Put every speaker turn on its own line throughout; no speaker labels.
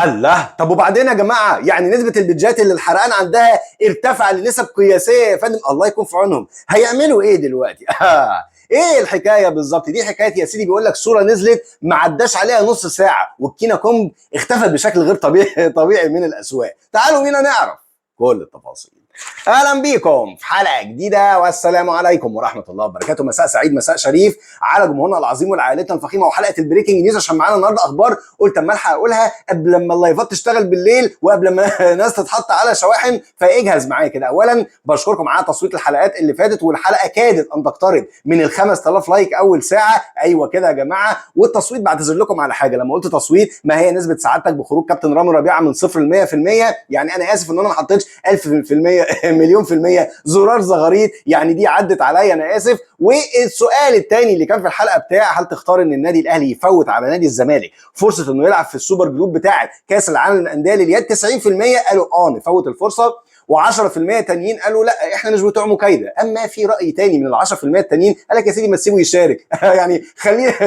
الله. طب وبعدين يا جماعه، يعني نسبه البيدجات اللي الحرقان عندها ارتفع لنسب قياسيه يا فندم، الله يكون في عونهم. هيعملوا ايه دلوقتي؟ ايه الحكايه بالظبط؟ دي حكايه يا سيدي، بيقول لك صوره نزلت ما عداش عليها نص ساعه والكينا كومب اختفت بشكل غير طبيعي من الاسواق. تعالوا بينا نعرف كل التفاصيل. اهلا بيكم في حلقه جديده، والسلام عليكم ورحمه الله وبركاته. مساء سعيد، مساء شريف على جمهورنا العظيم والعائلتنا الفخيمه، وحلقه البريكنج نيوز عشان معانا النهارده اخبار قلت اما الحق اقولها قبل لما اللايفات تشتغل بالليل وقبل ما الناس تتحط على شواحن. فاجهز معايا كده. اولا بشكركم على تصويت الحلقات اللي فاتت، والحلقه كادت ان تقترب من ال 5000 لايك اول ساعه. ايوه كده يا جماعه. والتصويت بعتذر لكم على حاجه، لما قلت تصويت ما هي نسبه سعادتك بخروج كابتن رامي ربيعه من 0 ل 100%. يعني انا اسف ان انا ما حطيتش 1000% مليون في المية زرار زغاريط، يعني دي عدت عليا، انا اسف. والسؤال الثاني اللي كان في الحلقه بتاع هل تختار ان النادي الاهلي يفوت على نادي الزمالك فرصه انه يلعب في السوبر جروب بتاع كاس العالم للانديه لليد؟ 90% قالوا نفوت الفرصه، و10% تانيين قالوا لا احنا مش بتوع مكايده. اما في راي تاني من ال 10% التانيين قال لك يا سيدي ما تسيبه يشارك. يعني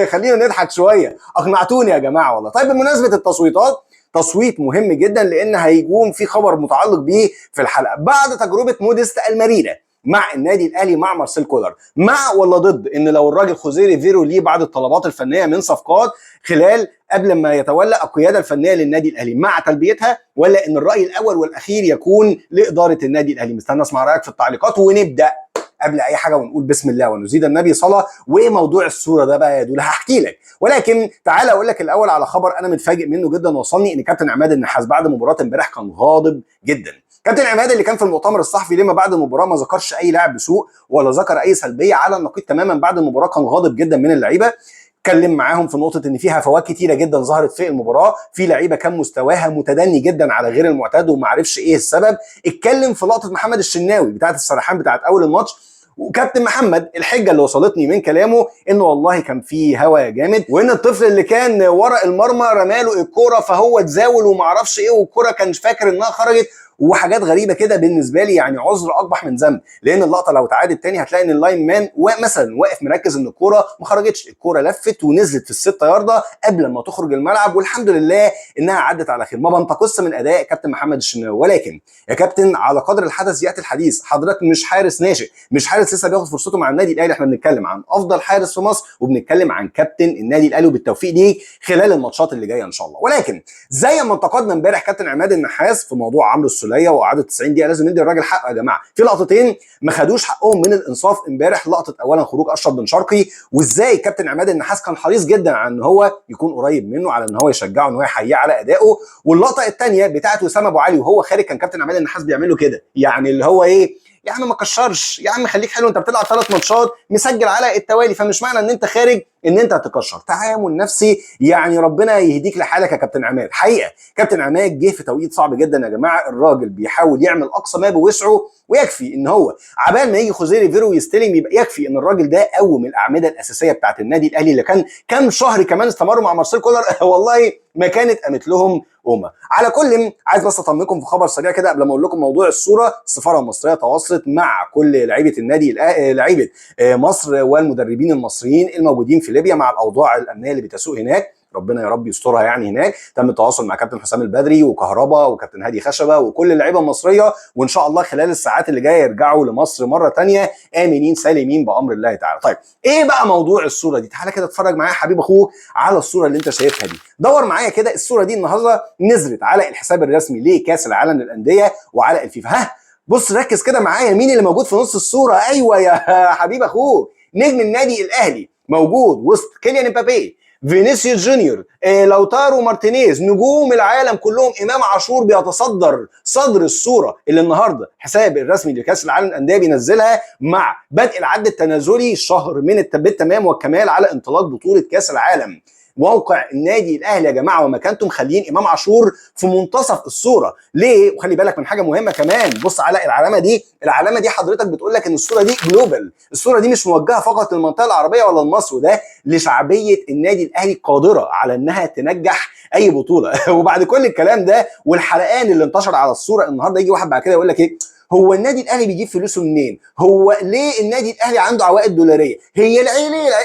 خلينا نضحك شويه. اقنعتوني يا جماعه والله. طيب بمناسبه التصويتات، تصويت مهم جدا لان هيكون في خبر متعلق بيه في الحلقه. بعد تجربه موديست المريره مع النادي الاهلي مع مارسيل كولر، مع ولا ضد ان لو الراجل خوزيه ريفيرو ليه بعض الطلبات الفنيه من صفقات خلال قبل ما يتولى القياده الفنيه للنادي الاهلي مع تلبيتها، ولا ان الراي الاول والاخير يكون لاداره النادي الاهلي؟ مستني اسمع رايك في التعليقات. ونبدا قبل اي حاجه ونقول بسم الله ونزيد النبي صلاه. وموضوع الصوره ده بقى يا دول هحكي لك، ولكن تعالى اقول لك الاول على خبر انا متفاجئ منه جدا وصلني، ان كابتن عماد النحاس بعد مباراه امبارح كان غاضب جدا. كابتن عماد اللي كان في المؤتمر الصحفي لما بعد المباراه ما ذكرش اي لاعب بسوء ولا ذكر اي سلبيه، على النقيض تماما بعد المباراه كان غاضب جدا من اللعيبه. اتكلم معاهم في نقطه ان في هفوات كتيره جدا ظهرت في المباراه، في لعيبه كان مستواها متدني جدا على غير المعتاد وما عرفش ايه السبب. اتكلم في لقطه محمد الشناوي بتاعه السرحان بتاعه اول الماتش، وكابتن محمد الحجه اللي وصلتني من كلامه انه والله كان في هوا جامد، وان الطفل اللي كان ورا المرمى رماله الكوره فهو اتزاول وما اعرفش ايه، والكوره كان فاكر انها خرجت، وحاجات غريبه كده. بالنسبه لي يعني عذر اقبح من ذنب، لان اللقطه لو اتعادت تاني هتلاقي ان اللاين مان مثلا واقف مركز ان الكوره ما خرجتش، الكوره لفت ونزلت في الستة ياردة قبل ما تخرج الملعب، والحمد لله انها عدت على خير. ما بنتقص من اداء كابتن محمد الشناوي، ولكن يا كابتن على قدر الحدث ياتي الحديث. حضرتك مش حارس ناشئ، مش حارس لسه بياخد فرصته مع النادي الاهلي، احنا بنتكلم عن افضل حارس في مصر وبنتكلم عن كابتن النادي الاهلي، وبالتوفيق ليك خلال الماتشات اللي جايه ان شاء الله. ولكن زي ما انتقدنا امبارح كابتن عماد النحاس في موضوع عمرو السوليه وقعدوا 90 دقيقه، لازم ندي الراجل حقه يا جماعه. في لقطتين ما خدوش حقهم من الانصاف امبارح. لقطه اولا خروج اشرف بن شرقي، وازاي كابتن عماد النحاس كان حريص جدا على ان هو يكون قريب منه، على ان هو يشجعه، ان هو يحييه على ادائه. واللقطه الثانيه بتاعت وسام ابو علي وهو خارج، كان كابتن عماد النحاس بيعمل له كده، يعني اللي هو ايه، يا عم ما كشرش، يا عم خليك حلو، انت بتلعب 3 ماتشات مسجل على التوالي، فمش معنى ان انت خارج ان انت هتكشر. تعامل نفسي، يعني ربنا يهديك لحالك يا كابتن عماد. حقيقه كابتن عماد جه في توقيت صعب جدا يا جماعه. الراجل بيحاول يعمل اقصى ما بوسعه، ويكفي ان هو عبال ما يجي خوزيه ريفيرو يستلم، يبقى يكفي ان الراجل ده قوم الاعمده الاساسيه بتاعت النادي الاهلي اللي كان كام شهر كمان استمروا مع مارسيل كولر. والله ما كانت قامت لهم قومه. على كل عايز بس اطمنكم في خبر سريع كده قبل ما اقول لكم موضوع الصوره. السفاره المصريه تواصلت مع كل لعيبه النادي لعيبه مصر والمدربين المصريين الموجودين في ليبيا مع الاوضاع الامنيه اللي بتسوء هناك. ربنا يا رب يسترها يعني هناك. تم التواصل مع كابتن حسام البدري وكهربا وكابتن هادي خشبه وكل اللعيبه المصريه، وان شاء الله خلال الساعات اللي جايه يرجعوا لمصر مره ثانيه امنين سالمين بامر الله تعالى. طيب ايه بقى موضوع الصوره دي؟ تعالى كده اتفرج معايا حبيب اخوك على الصوره اللي انت شايفها دي. دور معايا كده. الصوره دي النهارده نزلت على الحساب الرسمي لكاس العالم للانديه وعلى الفيفا. ها بص ركز كده معايا، مين اللي موجود في نص الصوره؟ ايوه يا حبيب اخوك، نجم النادي الاهلي موجود وسط كيليان امبابي، فينيسيوس جونيور، لوتارو مارتينيز، نجوم العالم كلهم. امام عاشور بيتصدر صدر الصوره اللي النهارده حساب الرسمي لكاس العالم للانديه بينزلها مع بدء العد التنازلي شهر من بالتمام والكمال على انطلاق بطوله كاس العالم. موقع النادي الاهلي يا جماعه ومكانته مخلين امام عاشور في منتصف الصوره. ليه؟ وخلي بالك من حاجه مهمه كمان، بص على العلامه دي. العلامه دي حضرتك بتقول لك ان الصوره دي جلوبال، الصوره دي مش موجهه فقط للمنطقه العربيه ولا لمصر، وده لشعبيه النادي الاهلي قادره على انها تنجح اي بطوله. وبعد كل الكلام ده والحرقان اللي انتشر على الصوره النهارده، يجي واحد بعد كده يقول لك ايه، هو النادي الاهلي بيجيب فلوسه منين؟ هو ليه النادي الاهلي عنده عوائد دولاريه؟ هي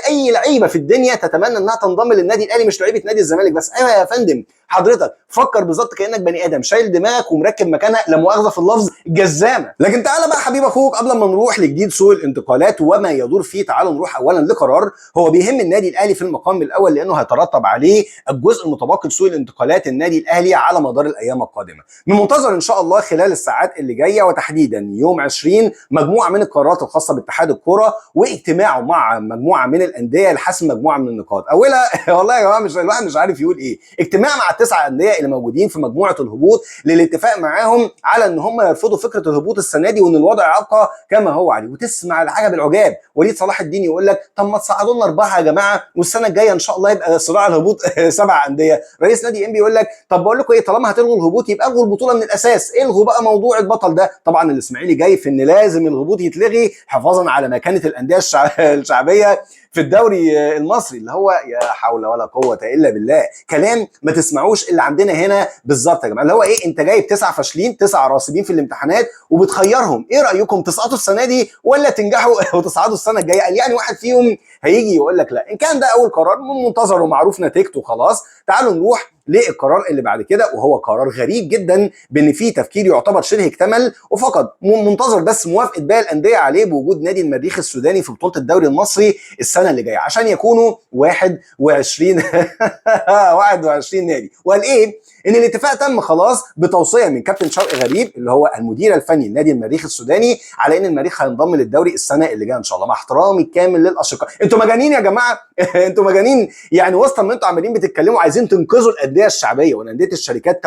اي لعيبه في الدنيا تتمنى انها تنضم للنادي الاهلي، مش لعيبه نادي الزمالك بس. ايوه يا فندم، حضرتك فكر بالظبط كانك بني ادم شايل دماغك ومركب مكانها لا مؤاخذه في اللفظ جزامه. لكن تعالى بقى حبيب اخوك قبل ما نروح لجديد سوق الانتقالات وما يدور فيه، تعالوا نروح اولا لقرار هو بيهم النادي الاهلي في المقام الاول، لانه هيترتب عليه الجزء المتبقي لسوق الانتقالات النادي الاهلي على مدار الايام القادمه. من منتظر ان شاء الله خلال الساعات اللي جايه وتحديدا يوم 20 مجموعه من القرارات الخاصه باتحاد الكره واجتماعه مع مجموعه من الانديه لحسم مجموعه من النقاط. اولها والله يا جماعه مش الواحد مش عارف يقول ايه، اجتماع مع التسع انديه اللي موجودين في مجموعه الهبوط للاتفاق معاهم على ان هم يرفضوا فكره الهبوط السنه دي وان الوضع يبقى كما هو عليه. وتسمع العجب العجاب وليد صلاح الدين يقول لك طب ما تصعدوا لنا 4 يا جماعه والسنه الجايه ان شاء الله يبقى صراع الهبوط 7 انديه. رئيس نادي انبي يقول لك طب بقول لكم ايه، طالما هتلغوا الهبوط يبقى الغوا البطوله من الاساس، الغوا بقى موضوع البطل ده. طبعا الاسماعيلي جاي في ان لازم الهبوط يتلغي حفاظا على مكانه الانديه الشعبيه في الدوري المصري، اللي هو يا حول ولا قوه الا بالله، كلام ما تسمعوش اللي عندنا هنا بالظبط يا جماعه. اللي هو ايه، انت جايب 9 فاشلين 9 راسبين في الامتحانات وبتخيرهم، ايه رايكم تسقطوا السنه دي ولا تنجحوا وتصعدوا السنه الجايه؟ قال يعني واحد فيهم هيجي يقول لك لا. ان كان ده اول قرار منتظر ومعروف نتيجته خلاص، تعالوا نروح للقرار اللي بعد كده، وهو قرار غريب جدا بان فيه تفكير يعتبر شبه اكتمل وفقط منتظر بس موافقه باقي الانديه عليه بوجود نادي المريخ السوداني في بطوله الدوري المصري السنه اللي جايه عشان يكونوا 21 21 نادي. وقال ايه؟ ان الاتفاق تم خلاص بتوصيه من كابتن شوقي غريب اللي هو المدير الفني لنادي المريخ السوداني على ان المريخ هينضم للدوري السنه اللي جايه ان شاء الله، مع احترامي الكامل للاشقاء. انتوا مجانين يا جماعه انتوا مجانين يعني، وسط ما انتوا عمالين بتتكلموا عايزين تنقذوا الانديه الشعبيه والانديه الشركات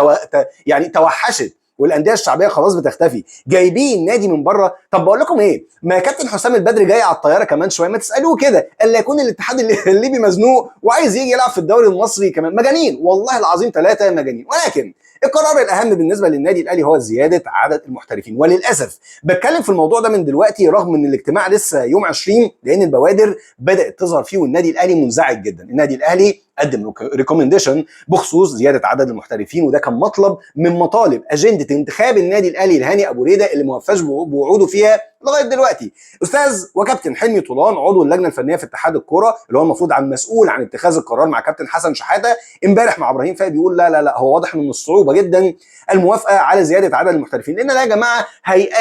يعني توحشت والانديه الشعبيه خلاص بتختفي، جايبين نادي من بره. طب بقول لكم ايه، ما كابتن حسام البدري جاي على الطياره كمان شويه، ما تسالوه كده الا يكون الاتحاد الليبي مزنوق وعايز يجي يلعب في الدوري المصري كمان. مجانين والله العظيم 3 مجانين. ولكن القرار الاهم بالنسبه للنادي الاهلي هو زياده عدد المحترفين، وللاسف بتكلم في الموضوع ده من دلوقتي رغم ان الاجتماع لسه يوم 20، لان البوادر بدات تظهر فيه والنادي الاهلي منزعج جدا. النادي الاهلي قدم ريكومنديشن بخصوص زياده عدد المحترفين، وده كان مطلب من مطالب اجنده انتخاب النادي الاهلي لهاني ابو ريده اللي ما وفاش بوعوده فيها لغايه دلوقتي. استاذ وكابتن حلمي طولان عضو اللجنه الفنيه في اتحاد الكوره اللي هو المفروض عن مسؤول عن اتخاذ القرار مع كابتن حسن شحاته، امبارح مع ابراهيم فايق بيقول لا لا لا، هو واضح من الصعوبه جدا الموافقه على زياده عدد المحترفين، لان ده يا جماعه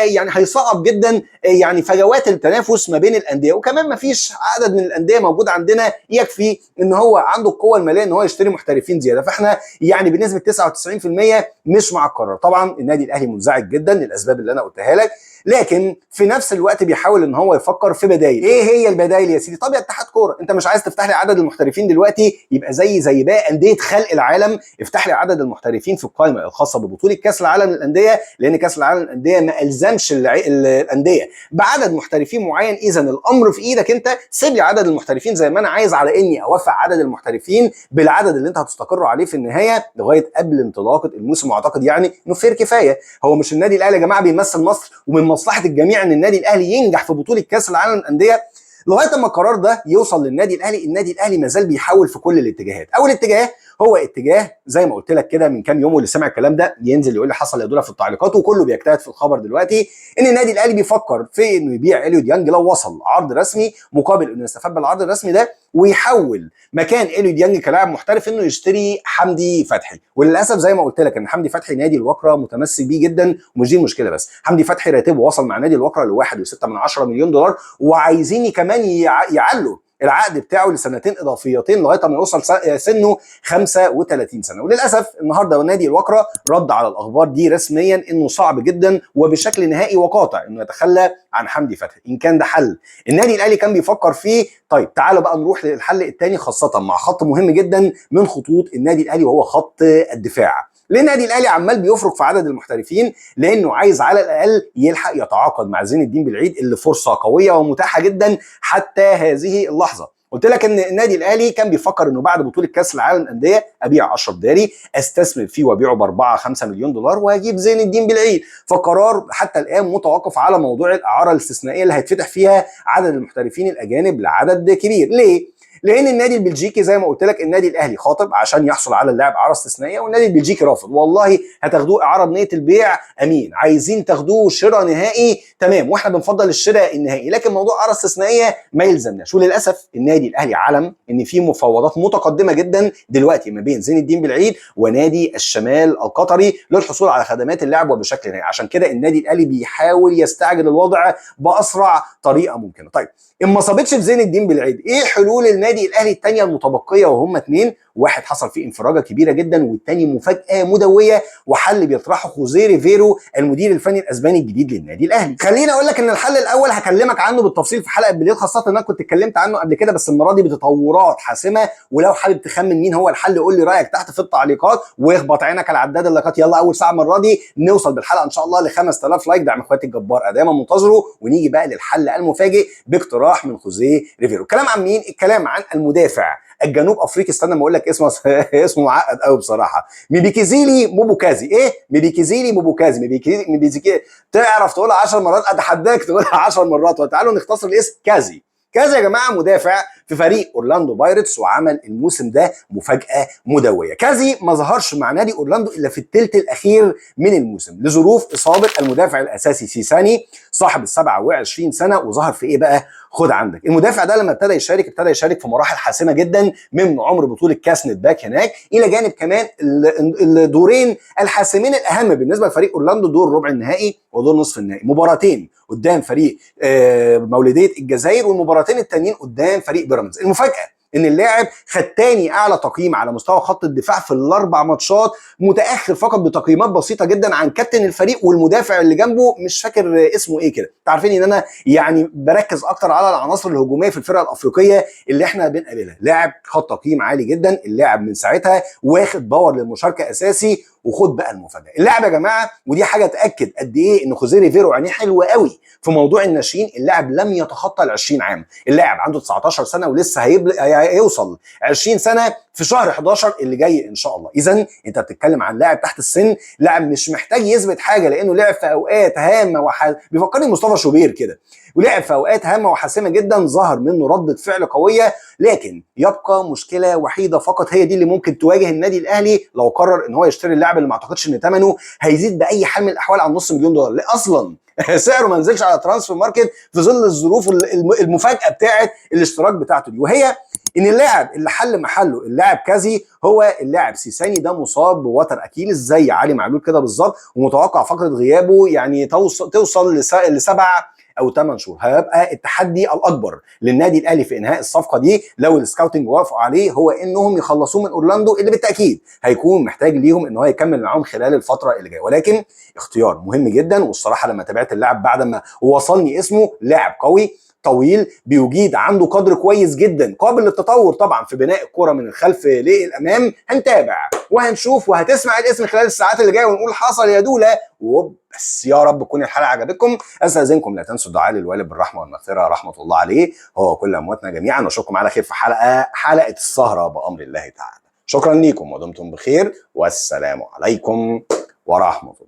يعني هيصعب جدا يعني فجوات التنافس ما بين الانديه، وكمان ما فيش عدد من الانديه موجود عندنا يكفي ان هو عنده القوه الماليه ان هو يشتري محترفين زياده. فاحنا يعني بنسبه 99% مش مع القرار. طبعا النادي الاهلي منزعج جدا للاسباب اللي انا قلتها لك، لكن في نفس الوقت بيحاول ان هو يفكر في بدايل. ايه هي البدايل يا سيدي؟ طب يا اتحاد كوره، انت مش عايز تفتح لي عدد المحترفين دلوقتي؟ يبقى زي باقي انديه خلق العالم، افتح لي عدد المحترفين في القائمه الخاصه ببطوله كاس العالم للانديه، لان كاس العالم للانديه ما الزمش الانديه بعدد محترفين معين. اذا الامر في ايدك انت، سيب لي عدد المحترفين زي ما انا عايز، على اني اوفق عدد المحترفين بالعدد اللي انت هتستقروا عليه في النهايه لغايه قبل انطلاقه الموسم. واعتقد يعني انه فير كفايه. هو مش النادي الاهلي يا جماعه بيمثل مصر ومن مصلحه الجميع ان النادي الاهلي ينجح في بطوله كاس العالم للانديه؟ لغايه اما القرار ده يوصل للنادي الاهلي، النادي الاهلي ما زال بيحاول في كل الاتجاهات. اول اتجاه هو اتجاه زي ما قلت لك كده من كام يوم، واللي سمع الكلام ده ينزل يقول لي حصل يا دوله في التعليقات، وكله بيجتهد في الخبر دلوقتي ان النادي الاهلي بيفكر في انه يبيع اليو ديانج لو وصل عرض رسمي، مقابل انه يستفاد بالعرض الرسمي ده ويحول مكان اليو ديانج كلاعب محترف انه يشتري حمدي فتحي. وللاسف زي ما قلت لك ان حمدي فتحي نادي الوكره متمسك بيه جدا، ومش دي المشكله بس، حمدي فتحي راتبه وصل مع نادي الوكره ل 1.6 مليون دولار، وعايزين كمان يعلوا العقد بتاعه لسنتين اضافيتين لغايه ما يوصل سنه 35 سنه. وللاسف النهارده نادي الوكره رد على الاخبار دي رسميا انه صعب جدا وبشكل نهائي وقاطع انه يتخلى عن حمدي فتحي. ان كان ده حل النادي الاهلي كان بيفكر فيه، طيب تعالوا بقى نروح للحل الثاني، خاصه مع خط مهم جدا من خطوط النادي الاهلي وهو خط الدفاع. ليه النادي الاهلي عمال بيفرق في عدد المحترفين؟ لانه عايز على الاقل يلحق يتعاقد مع زين الدين بالعيد اللي فرصه قويه ومتاحه جدا حتى هذه اللحظه. قلت لك ان النادي الاهلي كان بيفكر انه بعد بطوله كاس العالم للانديه ابيع اشرف داري، استثمر فيه وابيعه ب 4-5 مليون دولار وهجيب زين الدين بالعيد. فالقرار حتى الان متوقف على موضوع الاعاره الاستثنائيه اللي هيتفتح فيها عدد المحترفين الاجانب لعدد كبير. ليه؟ لان النادي البلجيكي زي ما قلت لك النادي الاهلي خاطب عشان يحصل على اللاعب اعاره استثنائيه، والنادي البلجيكي رافض. والله هتاخدوه اعاره بنيه البيع امين، عايزين تاخدوه شراء نهائي تمام، واحنا بنفضل الشراء النهائي، لكن موضوع اعاره استثنائيه ما يلزمناش. وللاسف النادي الاهلي علم ان في مفاوضات متقدمه جدا دلوقتي ما بين زين الدين بالعيد ونادي الشمال القطري للحصول على خدمات اللاعب وبشكل نهائي. عشان كده النادي الاهلي بيحاول يستعجل الوضع باسرع طريقه ممكنه. طيب ان ما صابتش في زين الدين بالعيد، ايه حلول النادي الاهلي الثانيه المتبقيه؟ وهم اثنين، واحد حصل فيه انفراجه كبيره جدا، والثاني مفاجاه مدويه وحل بيطرحه خوزيه ريفيرو المدير الفني الاسباني الجديد للنادي الاهلي. خليني اقول لك ان الحل الاول هكلمك عنه بالتفصيل في حلقه بالليل، خاصه ان انا كنت اتكلمت عنه قبل كده، بس المره دي بتطورات حاسمه. ولو حابب تخمن مين هو الحل قول لي رايك تحت في التعليقات، واخبط عينك على عداد اللايكات. يلا اول ساعه المره دي نوصل بالحلقه ان شاء الله ل 5000 لايك، دعم اخواتي الجبار دايما منتظره. ونيجي بقى للحل المفاجئ باقتراح من خوزيه ريفيرو. الكلام عن مين؟ الكلام عن المدافع الجنوب افريقي، استنى ما اقول لك اسمه اسمه معقد قوي بصراحه، ميبيكيزيلي موبوكازي. ايه ميبيكيزيلي موبوكازي؟ ميبيكيزيلي تعرف تقولها 10 مرات؟ اتحداك تقولها 10 مرات. وتعالوا نختصر الاسم كازي. كازي يا جماعه مدافع في فريق اورلاندو بايرتس، وعمل الموسم ده مفاجاه مدويه. كازي ما ظهرش مع نادي اورلاندو الا في الثلث الاخير من الموسم لظروف اصابه المدافع الاساسي سيساني صاحب ال 27 سنه. وظهر في ايه بقى؟ خد عندك المدافع ده لما ابتدى يشارك في مراحل حاسمه جدا من عمر بطوله كاس نتباك هناك، الى جانب كمان الدورين الحاسمين الاهم بالنسبه لفريق اورلاندو، دور ربع النهائي ودور نصف النهائي. مباراتين قدام فريق مولوديه الجزائر، والمباراتين التانيين قدام فريق بيراميدز. المفاجاه ان اللاعب خد تاني اعلى تقييم على مستوى خط الدفاع في الاربع ماتشات، متاخر فقط بتقييمات بسيطه جدا عن كابتن الفريق والمدافع اللي جنبه، مش فاكر اسمه ايه كده. عارفين ان انا يعني بركز اكتر على العناصر الهجوميه في الفرقه الافريقيه اللي احنا بنقابلها. لاعب خد تقييم عالي جدا، اللاعب من ساعتها واخد باور للمشاركه اساسي. وخد بقى المفاجاه، اللاعب يا جماعه ودي حاجه تاكد قد ايه ان خوزيه ريفيرو عينيه حلوه قوي في موضوع الناشئين، اللاعب لم يتخطى ال 20 عام، اللاعب عنده 19 سنه ولسه هيوصل 20 سنه في شهر 11 اللي جاي ان شاء الله. اذا انت بتتكلم عن لاعب تحت السن، لاعب مش محتاج يثبت حاجه، لانه لعب في اوقات هامه بيفكرني مصطفى شوبير كده، ولعب في اوقات هامه وحاسمه جدا، ظهر منه ردة فعل قويه. لكن يبقى مشكله وحيده فقط هي دي اللي ممكن تواجه النادي الاهلي لو قرر ان هو يشتري اللاعب اللي ما اعتقدش ان ثمنه هيزيد باي حال من الاحوال عن نص مليون دولار. ليه اصلا سعره ما نزلش على ترانسفير ماركت في ظل الظروف المفاجاه بتاعه الاشتراك بتاعته دي، وهي ان اللاعب اللي حل محله اللاعب كازي هو اللاعب سيساني. ده مصاب بوتر اكيليس زي علي معلول كده بالظبط، ومتوقع فتره غيابه يعني توصل لسبع او 8 شهور. هيبقى التحدي الاكبر للنادي الاهلي في انهاء الصفقه دي لو السكاوتنج وافقوا عليه هو انهم يخلصوه من اورلاندو، اللي بالتاكيد هيكون محتاج ليهم ان هو يكمل معاهم خلال الفتره اللي جايه. ولكن اختيار مهم جدا، والصراحه لما تابعت اللاعب بعد ما وصلني اسمه، لاعب قوي طويل بيجيد، عنده قدر كويس جدا، قابل للتطور طبعا في بناء الكره من الخلف للامام. هنتابع وهنشوف وهتسمع الاسم خلال الساعات اللي جايه ونقول حصل يا دوله وبس. يا رب تكون الحلقه عجبتكم. استاذنكم لا تنسوا الدعاء للوالد بالرحمه والمغفره رحمه الله عليه هو كل امواتنا جميعا، واشوفكم على خير في حلقه السهره بامر الله تعالى. شكرا ليكم ودمتم بخير، والسلام عليكم ورحمه الله.